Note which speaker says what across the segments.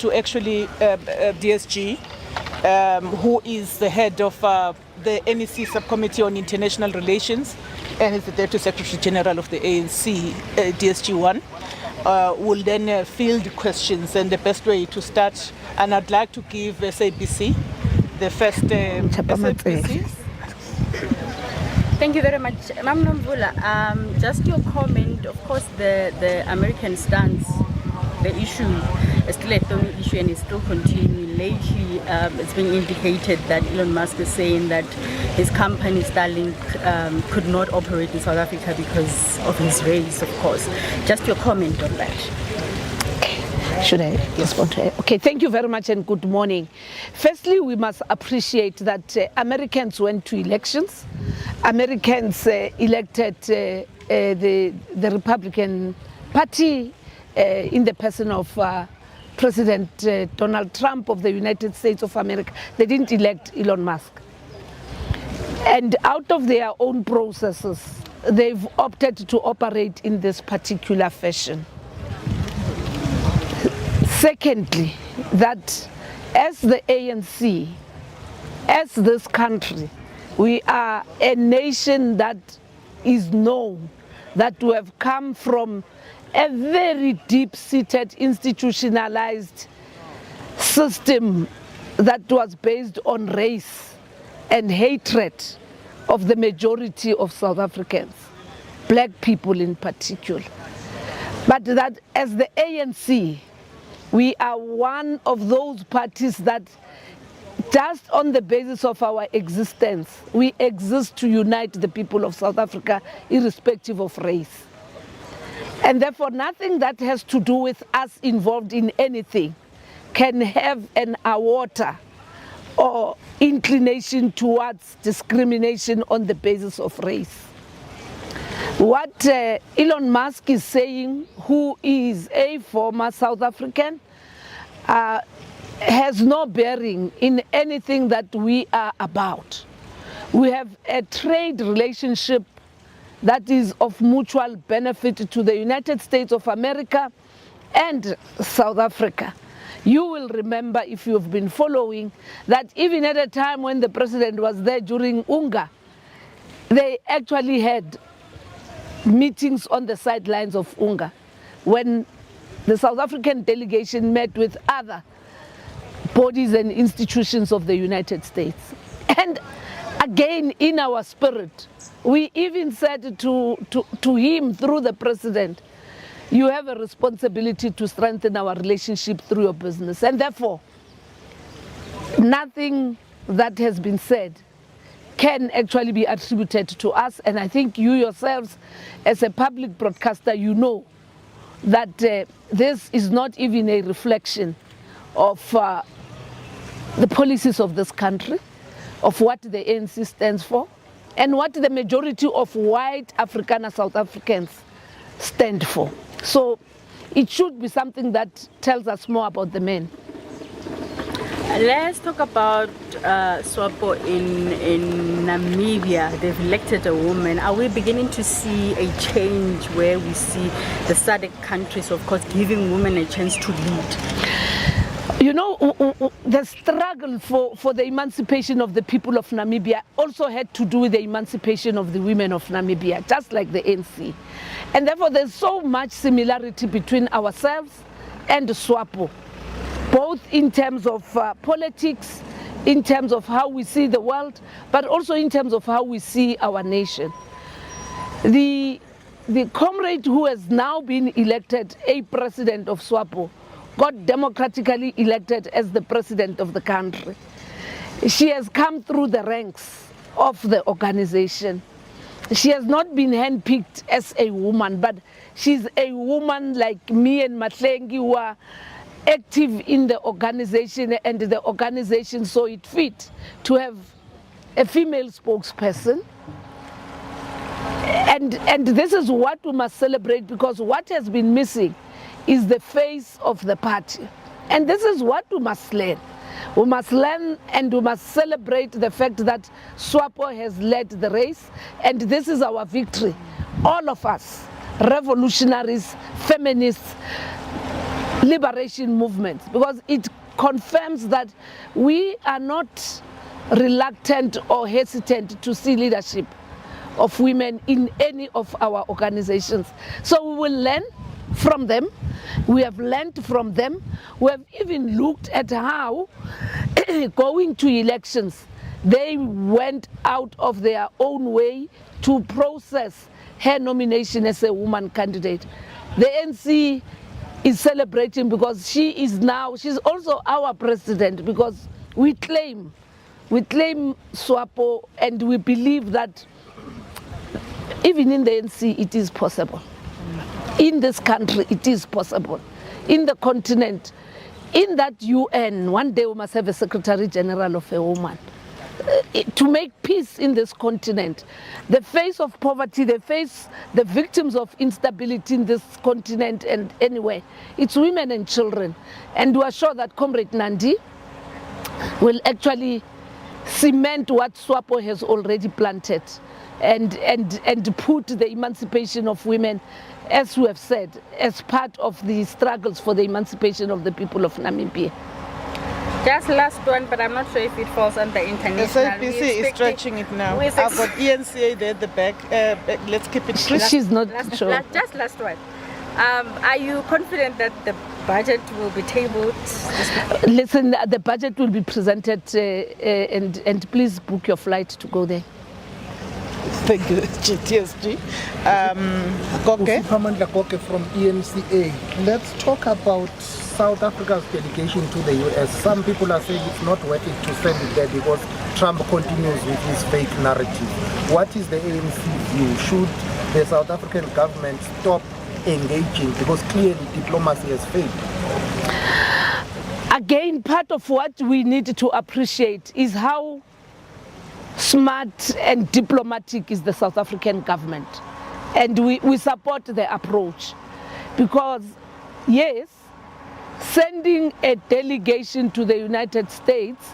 Speaker 1: to actually DSG, who is the head of the NEC Subcommittee on International Relations and is the Deputy Secretary General of the ANC, DSG1. Will then field questions, and the best way to start, and I'd like to give SABC the first SABC.
Speaker 2: Thank you very much, Ma'am Nomvula. Just your comment, of course, the American stance, the issue is still a thorny issue and is still continuing. Lately, it's been indicated that Elon Musk is saying that his company Starlink could not operate in South Africa because of his race, of course. Just your comment on that.
Speaker 3: Should I respond to it? Okay, thank you very much and good morning. Firstly, we must appreciate that Americans went to elections. Americans elected the Republican Party in the person of President Donald Trump of the United States of America. They didn't elect Elon Musk. And out of their own processes, they've opted to operate in this particular fashion. Secondly, that as the ANC, as this country, we are a nation that is known, that we have come from a very deep-seated, institutionalized system that was based on race and hatred of the majority of South Africans, black people in particular. But that as the ANC, we are one of those parties that just on the basis of our existence, we exist to unite the people of South Africa irrespective of race. And therefore nothing that has to do with us involved in anything can have an aorta or inclination towards discrimination on the basis of race. What Elon Musk is saying, who is a former South African, has no bearing in anything that we are about. We have a trade relationship that is of mutual benefit to the United States of America and South Africa. You will remember, if you've been following, that even at a time when the president was there during UNGA, they actually had meetings on the sidelines of UNGA when the South African delegation met with other bodies and institutions of the United States. And again, in our spirit, we even said to him through the president, you have a responsibility to strengthen our relationship through your business. And therefore, nothing that has been said can actually be attributed to us. And I think you yourselves, as a public broadcaster, you know that this is not even a reflection of the policies of this country, of what the ANC stands for, and what the majority of white Afrikaner South Africans stand for. So it should be something that tells us more about the men.
Speaker 2: Let's talk about SWAPO in Namibia. They've elected a woman. Are we beginning to see a change where we see the SADC countries, of course, giving women a chance to lead?
Speaker 3: You know, the struggle for the emancipation of the people of Namibia also had to do with the emancipation of the women of Namibia, just like the ANC. And therefore, there's so much similarity between ourselves and SWAPO, both in terms of politics, in terms of how we see the world, but also in terms of how we see our nation. The comrade who has now been elected a president of SWAPO got democratically elected as the president of the country. She has come through the ranks of the organization. She has not been handpicked as a woman, but she's a woman like me and Matlengi who are active in the organization, and the organization saw it fit to have a female spokesperson. And this is what we must celebrate, because what has been missing is the face of the party. And this is what we must learn. We must learn and we must celebrate the fact that SWAPO has led the race, and this is our victory. All of us, revolutionaries, feminists, liberation movements, because it confirms that we are not reluctant or hesitant to see leadership of women in any of our organizations. So we will learn from them. We have learned from them. We have even looked at how going to elections, they went out of their own way to process her nomination as a woman candidate. The ANC is celebrating because she's also our president, because we claim SWAPO, and we believe that even in the ANC it is possible. In this country it is possible. In the continent, in that UN, one day we must have a Secretary General of a woman. To make peace in this continent, the face of poverty, the victims of instability in this continent and anywhere, it's women and children. And we are sure that Comrade Nandi will actually cement what SWAPO has already planted and put the emancipation of women, as we have said, as part of the struggles for the emancipation of the people of Namibia.
Speaker 2: Just last one, but I'm not sure if it falls under international.
Speaker 1: SAPC is stretching it now. I've got ENCA there at the back. Let's keep it clear.
Speaker 3: She's not sure.
Speaker 2: Just last one. Are you confident that the budget will be tabled?
Speaker 3: Listen, the budget will be presented, and please book your flight to go there.
Speaker 1: Thank you, DSG.
Speaker 4: Koke from ENCA. Let's talk about South Africa's delegation to the US. Some people are saying it's not worth it to send it there because Trump continues with his fake narrative. What is the ANC view? Should the South African government stop engaging, because clearly diplomacy has failed?
Speaker 3: Again, part of what we need to appreciate is how smart and diplomatic is the South African government. And we support the approach, because yes, sending a delegation to the United States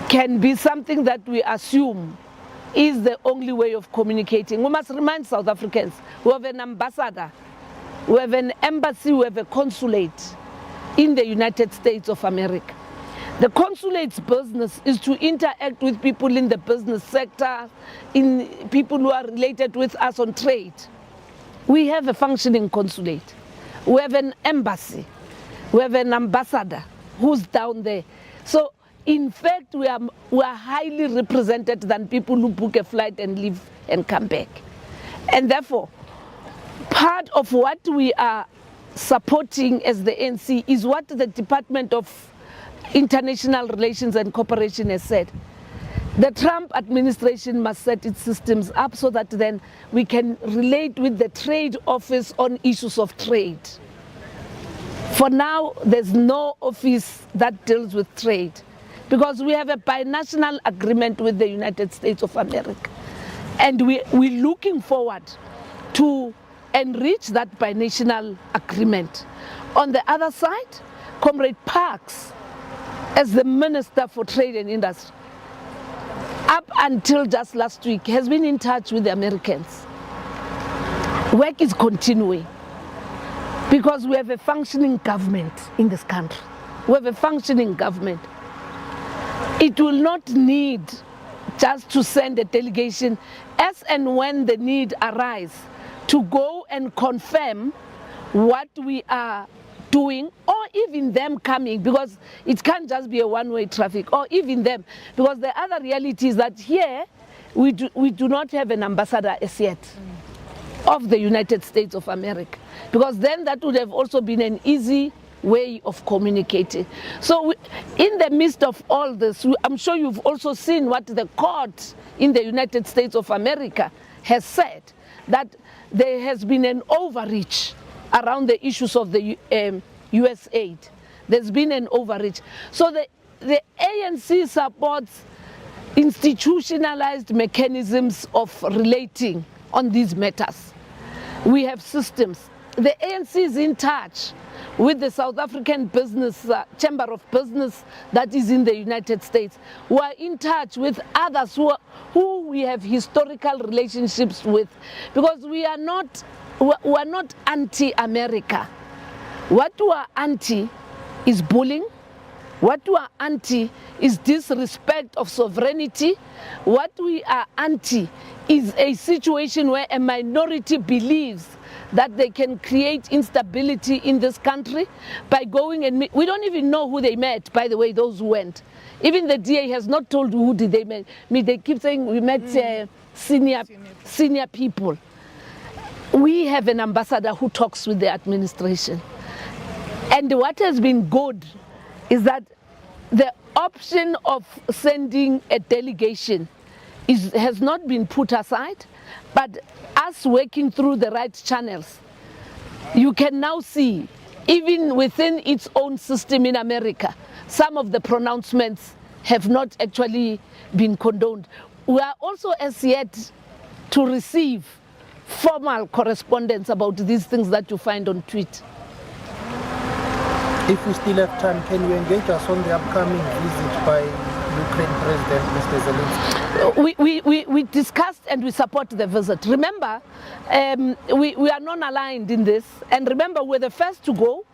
Speaker 3: can be something that we assume is the only way of communicating. We must remind South Africans, we have an ambassador, we have an embassy, we have a consulate in the United States of America. The consulate's business is to interact with people in the business sector, in people who are related with us on trade. We have a functioning consulate. We have an embassy. We have an ambassador who's down there. So, in fact, we are highly represented than people who book a flight and leave and come back. And therefore, part of what we are supporting as the ANC is what the Department of International Relations and Cooperation has said. The Trump administration must set its systems up so that then we can relate with the trade office on issues of trade. For now, there's no office that deals with trade, because we have a binational agreement with the United States of America. And we're looking forward to enrich that binational agreement. On the other side, Comrade Parks, as the Minister for Trade and Industry, up until just last week, has been in touch with the Americans. Work is continuing, because we have a functioning government in this country. We have a functioning government. It will not need just to send a delegation as and when the need arises to go and confirm what we are doing, or even them coming, because it can't just be a one-way traffic, or even them, because the other reality is that here we do not have an ambassador as yet of the United States of America, because then that would have also been an easy way of communicating. So in the midst of all this, I'm sure you've also seen what the court in the United States of America has said, that there has been an overreach around the issues of the US aid. There's been an overreach. So the ANC supports institutionalized mechanisms of relating on these matters. We have systems. The ANC is in touch with the South African Business Chamber of Business that is in the United States. We are in touch with others who we have historical relationships with, because we are not anti-America. What we are anti is bullying. What we are anti is disrespect of sovereignty. What we are anti is a situation where a minority believes that they can create instability in this country by going and meet. We don't even know who they met, by the way, those who went. Even the DA has not told who did they meet. They keep saying we met senior people. We have an ambassador who talks with the administration. And what has been good is that the option of sending a delegation has not been put aside, but us working through the right channels, you can now see, even within its own system in America, some of the pronouncements have not actually been condoned. We are also as yet to receive formal correspondence about these things that you find on tweet.
Speaker 4: If we still have time, can you engage us on the upcoming visit by Ukraine President Mr. Zelensky?
Speaker 3: We discussed and we support the visit. Remember, we are non-aligned in this, and remember, we're the first to go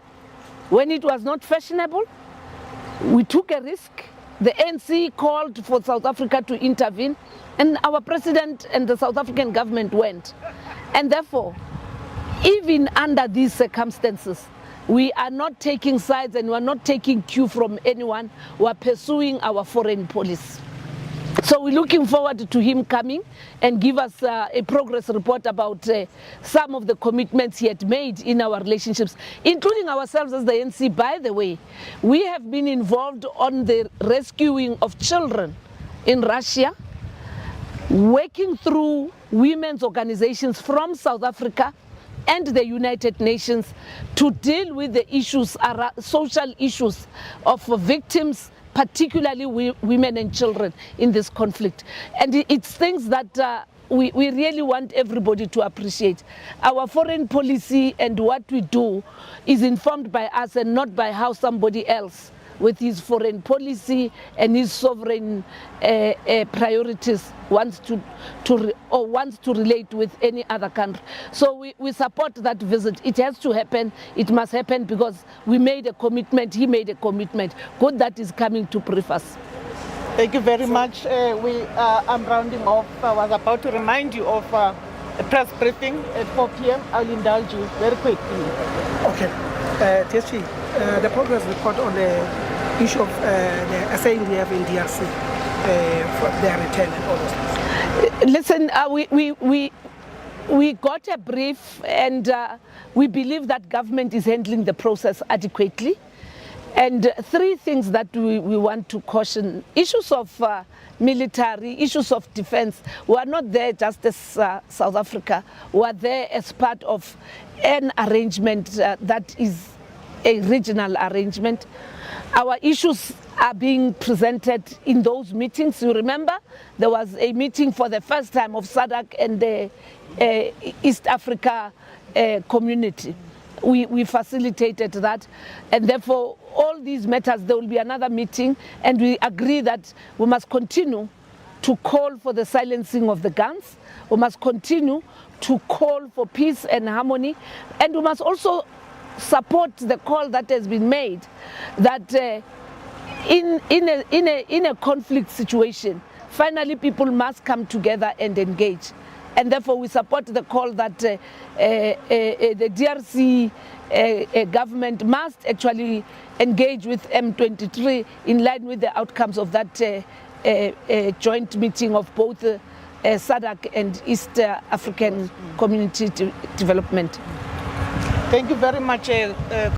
Speaker 3: when it was not fashionable. We took a risk. The ANC called for South Africa to intervene, and our president and the South African government went. And therefore, even under these circumstances, we are not taking sides and we are not taking cue from anyone. We are pursuing our foreign policy. So we're looking forward to him coming and give us a progress report about some of the commitments he had made in our relationships, including ourselves as the ANC. By the way, we have been involved on the rescuing of children in Russia, working through women's organizations from South Africa and the United Nations to deal with the issues, social issues of victims, particularly women and children in this conflict. And it's things that we really want everybody to appreciate. Our foreign policy and what we do is informed by us and not by how somebody else with his foreign policy and his sovereign priorities wants to relate with any other country. So we support that visit. It has to happen. It must happen because we made a commitment. He made a commitment. Good that is coming to brief us.
Speaker 1: Thank you very much. I'm rounding off. I was about to remind you of a press briefing at 4 p.m. I'll indulge you very quickly.
Speaker 5: Okay. DSG, the progress report on the issue of the assaying we have in DRC for their return and all those things.
Speaker 3: Listen, we got a brief, and we believe that government is handling the process adequately. And three things that we want to caution: issues of military, issues of defense. We are not there just as South Africa. We are there as part of an arrangement that is a regional arrangement. Our issues are being presented in those meetings. You remember, there was a meeting for the first time of SADC and the East Africa community. We facilitated that, and therefore all these matters, there will be another meeting, and we agree that we must continue to call for the silencing of the guns. We must continue to call for peace and harmony, and we must also support the call that has been made that in a conflict situation, finally people must come together and engage. And therefore we support the call that the DRC government must actually engage with M23 in line with the outcomes of that joint meeting of both SADC and East African Community Development.
Speaker 1: Thank you very much.